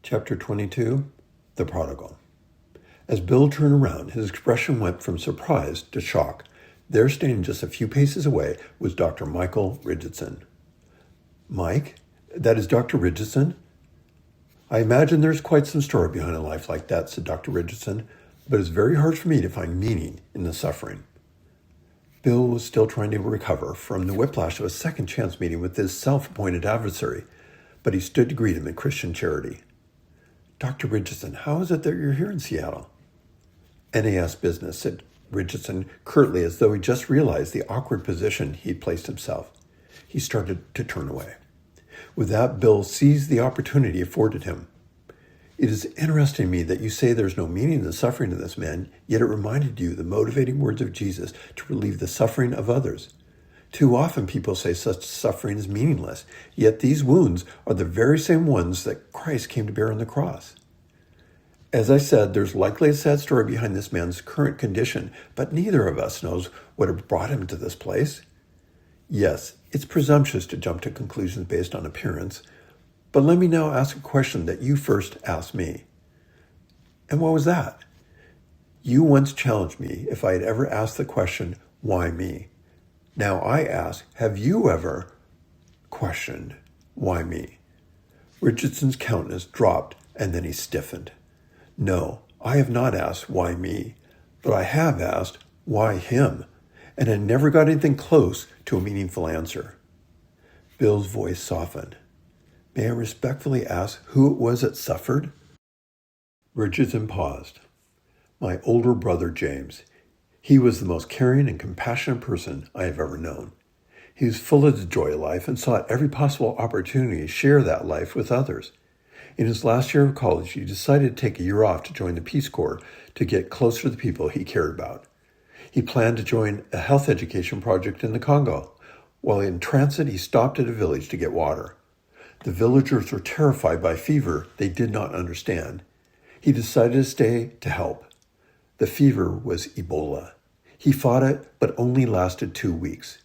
Chapter 22, The Prodigal. As Bill turned around, his expression went from surprise to shock. There, standing just a few paces away, was Dr. Michael Richardson. "Mike? That is Dr. Richardson?" "I imagine there's quite some story behind a life like that," said Dr. Richardson, "but it's very hard for me to find meaning in the suffering." Bill was still trying to recover from the whiplash of a second chance meeting with his self-appointed adversary, but he stood to greet him in Christian charity. "Dr. Richardson, how is it that you're here in Seattle?" "NAS business," said Richardson curtly, as though he just realized the awkward position he'd placed himself. He started to turn away. With that, Bill seized the opportunity afforded him. "It is interesting to me that you say there's no meaning in the suffering of this man, yet it reminded you the motivating words of Jesus to relieve the suffering of others. Too often people say such suffering is meaningless, yet these wounds are the very same ones that Christ came to bear on the cross." As I said, there's likely a sad story behind this man's current condition, but neither of us knows what had brought him to this place. Yes, it's presumptuous to jump to conclusions based on appearance, but let me now ask a question that you first asked me. And what was that? You once challenged me if I had ever asked the question, why me? Now I ask, have you ever questioned, why me? Richardson's countenance dropped, and then he stiffened. "No, I have not asked, why me? But I have asked, why him? And I never got anything close to a meaningful answer." Bill's voice softened. "May I respectfully ask who it was that suffered?" Richardson paused. "My older brother, James. He was the most caring and compassionate person I have ever known. He was full of the joy of life and sought every possible opportunity to share that life with others. In his last year of college, he decided to take a year off to join the Peace Corps to get closer to the people he cared about. He planned to join a health education project in the Congo. While in transit, he stopped at a village to get water. The villagers were terrified by fever they did not understand. He decided to stay to help. The fever was Ebola. He fought it, but only lasted 2 weeks.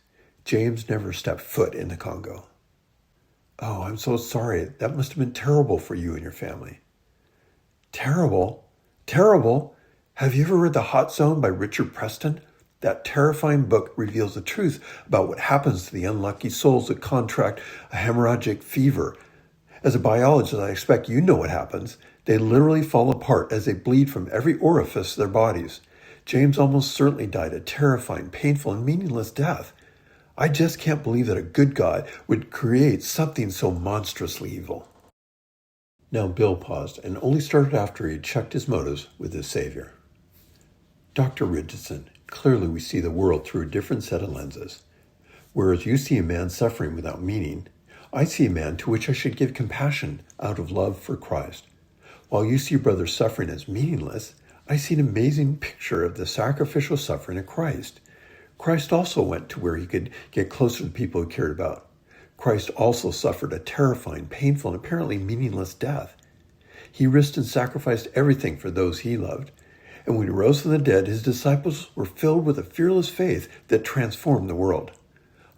James never stepped foot in the Congo." "Oh, I'm so sorry. That must have been terrible for you and your family." "Terrible? Terrible? Have you ever read The Hot Zone by Richard Preston? That terrifying book reveals the truth about what happens to the unlucky souls that contract a hemorrhagic fever. As a biologist, I expect you know what happens. They literally fall apart as they bleed from every orifice of their bodies. James almost certainly died a terrifying, painful, and meaningless death. I just can't believe that a good God would create something so monstrously evil." Now Bill paused and only started after he had checked his motives with his Savior. "Dr. Richardson, clearly we see the world through a different set of lenses. Whereas you see a man suffering without meaning, I see a man to which I should give compassion out of love for Christ. While you see your brother suffering as meaningless, I see an amazing picture of the sacrificial suffering of Christ. Christ also went to where he could get closer to the people he cared about. Christ also suffered a terrifying, painful, and apparently meaningless death. He risked and sacrificed everything for those he loved. And when he rose from the dead, his disciples were filled with a fearless faith that transformed the world.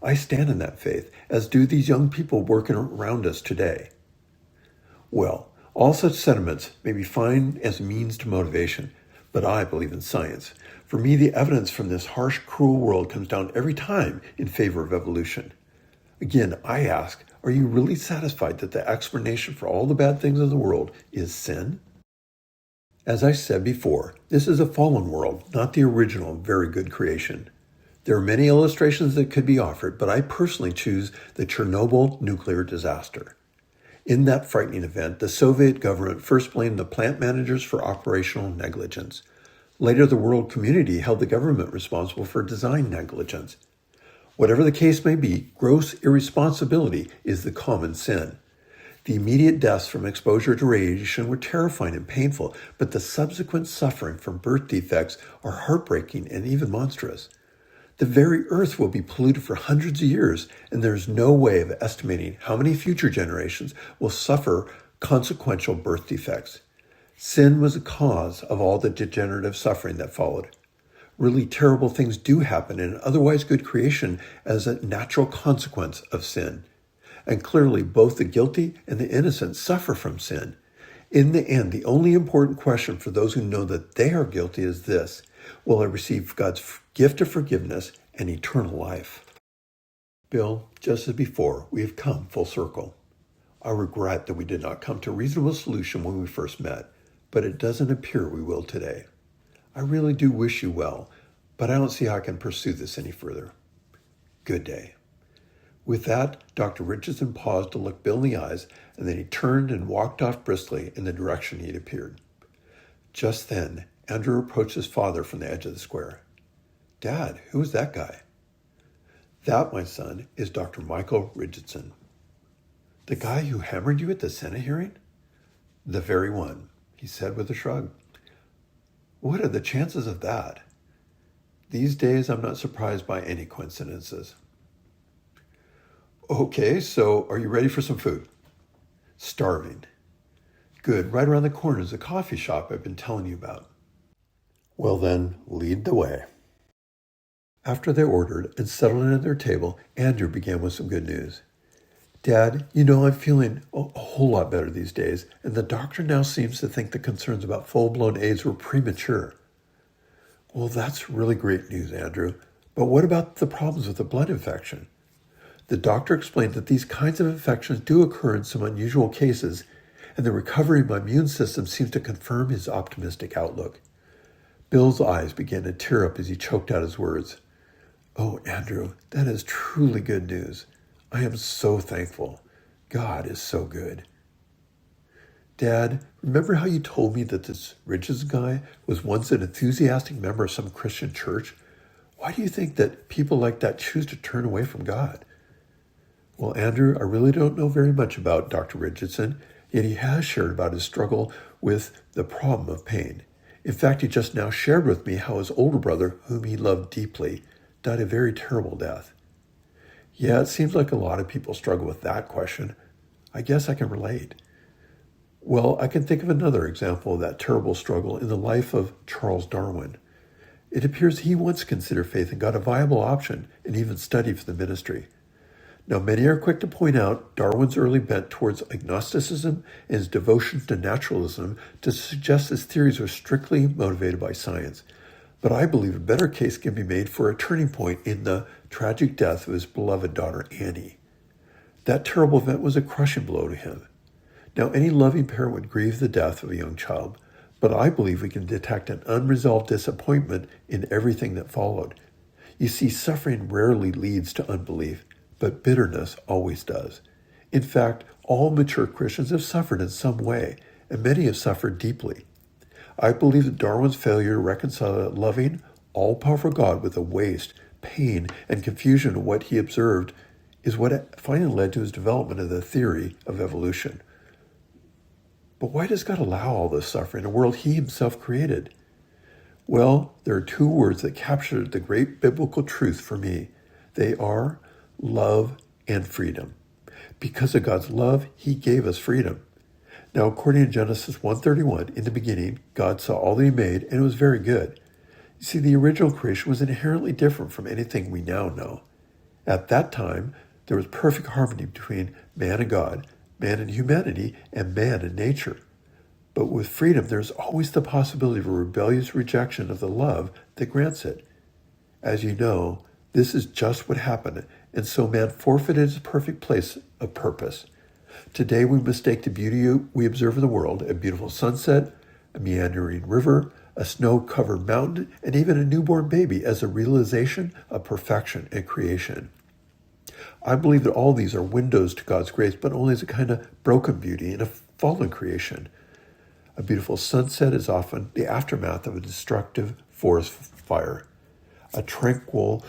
I stand in that faith, as do these young people working around us today. Well, all such sentiments may be fine as a means to motivation, but I believe in science. For me, the evidence from this harsh, cruel world comes down every time in favor of evolution. Again, I ask, are you really satisfied that the explanation for all the bad things of the world is sin? As I said before, this is a fallen world, not the original, very good creation. There are many illustrations that could be offered, but I personally choose the Chernobyl nuclear disaster. In that frightening event, the Soviet government first blamed the plant managers for operational negligence. Later, the world community held the government responsible for design negligence. Whatever the case may be, gross irresponsibility is the common sin. The immediate deaths from exposure to radiation were terrifying and painful, but the subsequent suffering from birth defects are heartbreaking and even monstrous. The very earth will be polluted for hundreds of years, and there is no way of estimating how many future generations will suffer consequential birth defects. Sin was the cause of all the degenerative suffering that followed. Really terrible things do happen in an otherwise good creation as a natural consequence of sin. And clearly both the guilty and the innocent suffer from sin. In the end, the only important question for those who know that they are guilty is this: will I receive God's gift of forgiveness and eternal life? Bill, just as before, we have come full circle. I regret that we did not come to a reasonable solution when we first met, but it doesn't appear we will today. I really do wish you well, but I don't see how I can pursue this any further. Good day. With that, Dr. Richardson paused to look Bill in the eyes, and then he turned and walked off briskly in the direction he had appeared. Just then, Andrew approached his father from the edge of the square. "Dad, who is that guy?" "That, my son, is Dr. Michael Richardson." "The guy who hammered you at the Senate hearing?" "The very one," he said with a shrug. "What are the chances of that?" "These days, I'm not surprised by any coincidences." "Okay, so are you ready for some food?" "Starving." "Good. Right around the corner is a coffee shop I've been telling you about." "Well then, lead the way." After they ordered and settled in at their table, Andrew began with some good news. "Dad, I'm feeling a whole lot better these days, and the doctor now seems to think the concerns about full-blown AIDS were premature." "Well, that's really great news, Andrew. But what about the problems with the blood infection?" "The doctor explained that these kinds of infections do occur in some unusual cases, and the recovery of my immune system seems to confirm his optimistic outlook." Bill's eyes began to tear up as he choked out his words. "Oh, Andrew, that is truly good news. I am so thankful. God is so good." "Dad, remember how you told me that this Richards guy was once an enthusiastic member of some Christian church? Why do you think that people like that choose to turn away from God?" "Well, Andrew, I really don't know very much about Dr. Richardson, yet he has shared about his struggle with the problem of pain. In fact, he just now shared with me how his older brother, whom he loved deeply, died a very terrible death." "Yeah, it seems like a lot of people struggle with that question. I guess I can relate." "Well, I can think of another example of that terrible struggle in the life of Charles Darwin. It appears he once considered faith and got a viable option and even studied for the ministry. Now, many are quick to point out Darwin's early bent towards agnosticism and his devotion to naturalism to suggest his theories were strictly motivated by science. But I believe a better case can be made for a turning point in the tragic death of his beloved daughter Annie. That terrible event was a crushing blow to him. Now, any loving parent would grieve the death of a young child, but I believe we can detect an unresolved disappointment in everything that followed. You see, suffering rarely leads to unbelief, but bitterness always does. In fact, all mature Christians have suffered in some way, and many have suffered deeply. I believe that Darwin's failure to reconcile a loving, all-powerful God with the waste, pain, and confusion of what he observed is what finally led to his development of the theory of evolution. But why does God allow all this suffering in a world he himself created? Well, there are two words that capture the great biblical truth for me. They are love and freedom. Because of God's love, he gave us freedom. Now, according to Genesis 1:31, in the beginning, God saw all that he made, and it was very good. You see, the original creation was inherently different from anything we now know. At that time, there was perfect harmony between man and God, man and humanity, and man and nature. But with freedom, there's always the possibility of a rebellious rejection of the love that grants it. As you know, this is just what happened, and so man forfeited his perfect place of purpose. Today we mistake the beauty we observe in the world, a beautiful sunset, a meandering river, a snow-covered mountain, and even a newborn baby as a realization of perfection and creation. I believe that all these are windows to God's grace, but only as a kind of broken beauty in a fallen creation. A beautiful sunset is often the aftermath of a destructive forest fire. A tranquil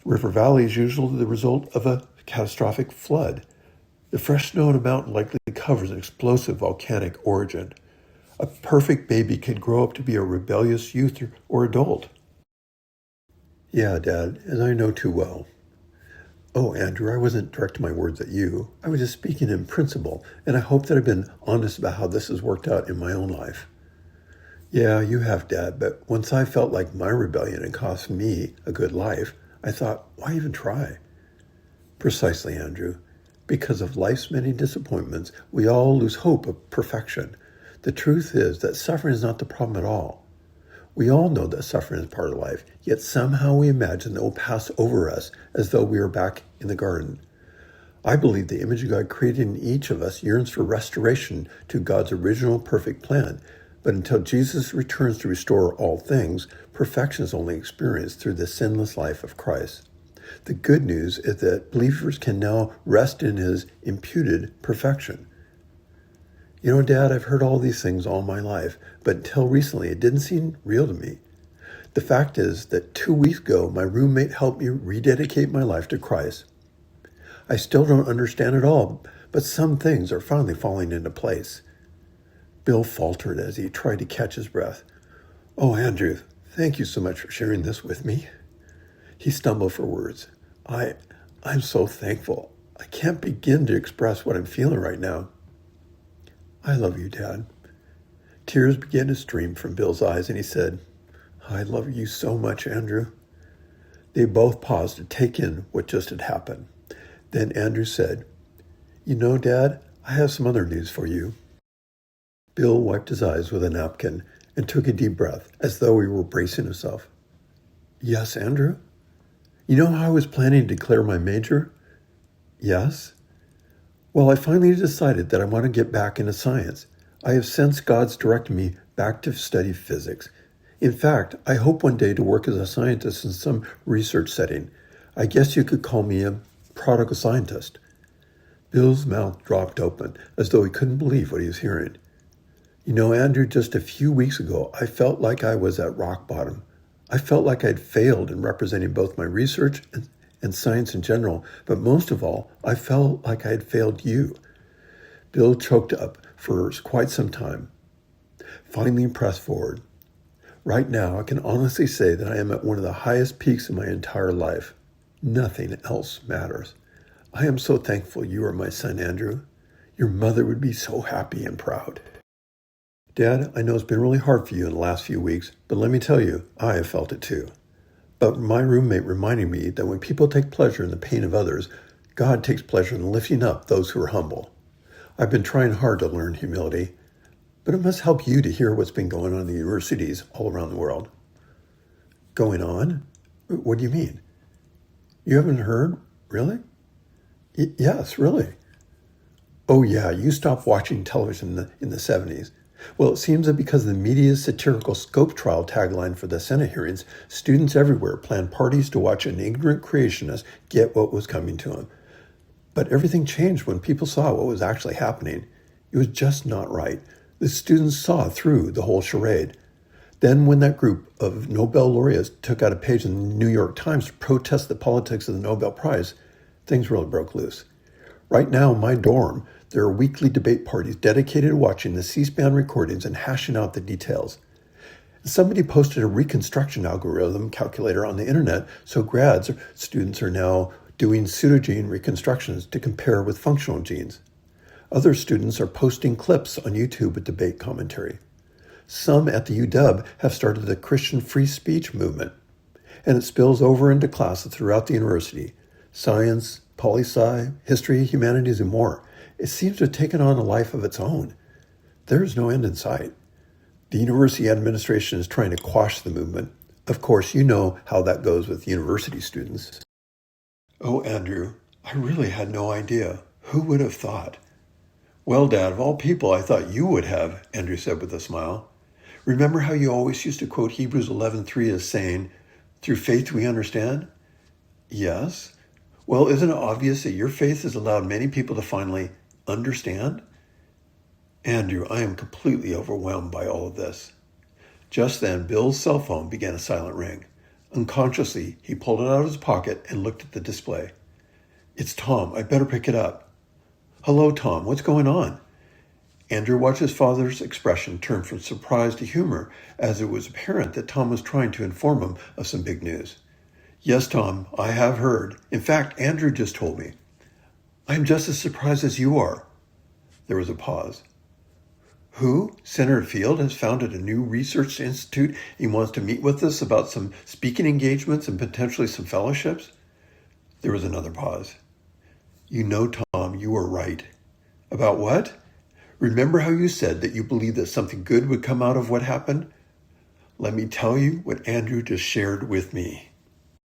river valley is usually the result of a catastrophic flood. The fresh snow on a mountain likely covers an explosive volcanic origin. A perfect baby can grow up to be a rebellious youth or adult. Yeah, Dad, as I know too well. Oh, Andrew, I wasn't directing my words at you. I was just speaking in principle, and I hope that I've been honest about how this has worked out in my own life. Yeah, you have, Dad, but once I felt like my rebellion had cost me a good life, I thought, why even try? Precisely, Andrew. Because of life's many disappointments, we all lose hope of perfection. The truth is that suffering is not the problem at all. We all know that suffering is part of life, yet somehow we imagine that it will pass over us as though we were back in the garden. I believe the image of God created in each of us yearns for restoration to God's original perfect plan. But until Jesus returns to restore all things, perfection is only experienced through the sinless life of Christ. The good news is that believers can now rest in his imputed perfection. You know, Dad, I've heard all these things all my life, but until recently it didn't seem real to me. The fact is that 2 weeks ago, my roommate helped me rededicate my life to Christ. I still don't understand it all, but some things are finally falling into place. Bill faltered as he tried to catch his breath. Oh, Andrew, thank you so much for sharing this with me. He stumbled for words. I'm so thankful. I can't begin to express what I'm feeling right now. I love you, Dad. Tears began to stream from Bill's eyes, and he said, I love you so much, Andrew. They both paused to take in what just had happened. Then Andrew said, You know, Dad, I have some other news for you. Bill wiped his eyes with a napkin and took a deep breath, as though he were bracing himself. Yes, Andrew? You know how I was planning to declare my major? Yes. Well, I finally decided that I want to get back into science. I have sensed God's directed me back to study physics. In fact, I hope one day to work as a scientist in some research setting. I guess you could call me a prodigal scientist. Bill's mouth dropped open, as though he couldn't believe what he was hearing. You know, Andrew, just a few weeks ago, I felt like I was at rock bottom. I felt like I'd failed in representing both my research and science in general, but most of all, I felt like I had failed you. Bill choked up for quite some time. Finally pressed forward. Right now, I can honestly say that I am at one of the highest peaks in my entire life. Nothing else matters. I am so thankful you are my son, Andrew. Your mother would be so happy and proud. Dad, I know it's been really hard for you in the last few weeks, but let me tell you, I have felt it too. But my roommate reminded me that when people take pleasure in the pain of others, God takes pleasure in lifting up those who are humble. I've been trying hard to learn humility, but it must help you to hear what's been going on in the universities all around the world. Going on? What do you mean? You haven't heard? Really? Yes, really. Oh yeah, you stopped watching television in the 70s. Well, it seems that because of the media's satirical scope trial tagline for the Senate hearings, students everywhere planned parties to watch an ignorant creationist get what was coming to him. But everything changed when people saw what was actually happening. It was just not right. The students saw through the whole charade. Then when that group of Nobel laureates took out a page in the New York Times to protest the politics of the Nobel Prize, things really broke loose. Right now, in my dorm, there are weekly debate parties dedicated to watching the C-SPAN recordings and hashing out the details. Somebody posted a reconstruction algorithm calculator on the internet, so students are now doing pseudogene reconstructions to compare with functional genes. Other students are posting clips on YouTube with debate commentary. Some at the UW have started the Christian free speech movement, and it spills over into classes throughout the university. Science, poli-sci, history, humanities, and more. It seems to have taken on a life of its own. There is no end in sight. The university administration is trying to quash the movement. Of course, you know how that goes with university students. Oh, Andrew, I really had no idea. Who would have thought? Well, Dad, of all people, I thought you would have, Andrew said with a smile. Remember how you always used to quote Hebrews 11:3 as saying, through faith we understand? Yes. Well, isn't it obvious that your faith has allowed many people to finally understand? Andrew, I am completely overwhelmed by all of this. Just then, Bill's cell phone began a silent ring. Unconsciously, he pulled it out of his pocket and looked at the display. It's Tom. I better pick it up. Hello, Tom. What's going on? Andrew watched his father's expression turn from surprise to humor as it was apparent that Tom was trying to inform him of some big news. Yes, Tom, I have heard. In fact, Andrew just told me. I'm just as surprised as you are. There was a pause. Who? Senator Field has founded a new research institute. He wants to meet with us about some speaking engagements and potentially some fellowships. There was another pause. You know, Tom, you were right. About what? Remember how you said that you believed that something good would come out of what happened? Let me tell you what Andrew just shared with me.